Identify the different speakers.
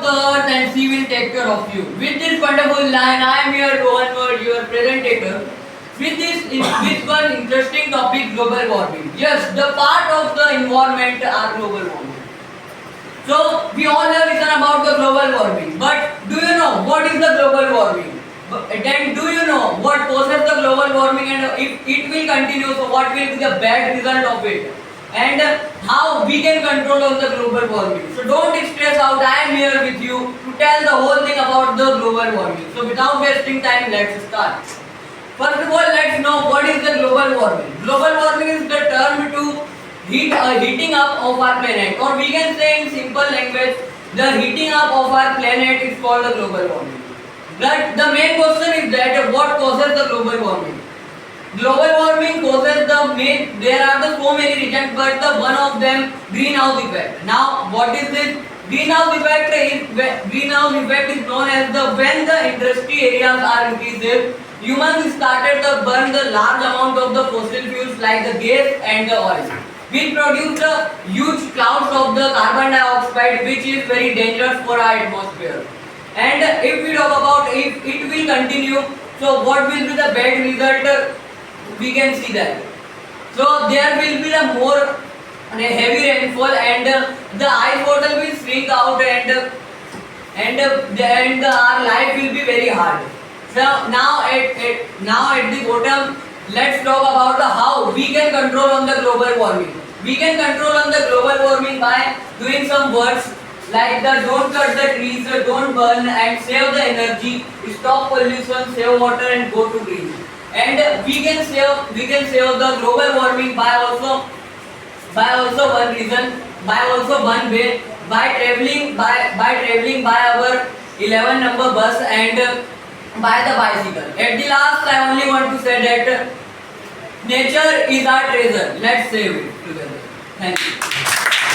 Speaker 1: the earth and she will take care of you. With this wonderful line, I am here, Rohan Ward, your presentator. With one interesting topic, global warming. Yes, the part of the environment are global warming. So we all have listened about the global warming, but do you know what is the global warming? Then do you know what causes the global warming, and if it will continue, so what will be the bad result of it, and how we can control on the global warming? So don't stress out. I am here with you to tell the whole thing about the global warming. So without wasting time, let's start. First of all, let's know what is the global warming. Global warming is the term to heating up of our planet, or we can say in simple language, the heating up of our planet is called the global warming. But the main question is that what causes the global warming? Global warming causes there are so many reasons, but the one of them, greenhouse effect. Now, what is this? Greenhouse effect is known as when the industry areas are increased, humans started to burn the large amount of the fossil fuels like the gas and the oil, which produce the huge clouds of the carbon dioxide, which is very dangerous for our atmosphere. And if we talk about if it will continue, so what will be the bad result? We can see that. So there will be a more heavy rainfall, and the ice water will shrink out, and our life will be very hard. So now at the bottom, let's talk about how we can control on the global warming. We can control on the global warming by doing some words like don't cut the trees, don't burn, and save the energy, stop pollution, save water, and go to green. And we can save the global warming by also one reason, by one way, by traveling by our 11 number bus and by the bicycle. At the last, I only want to say that nature is our treasure. Let's save it together. Thank you.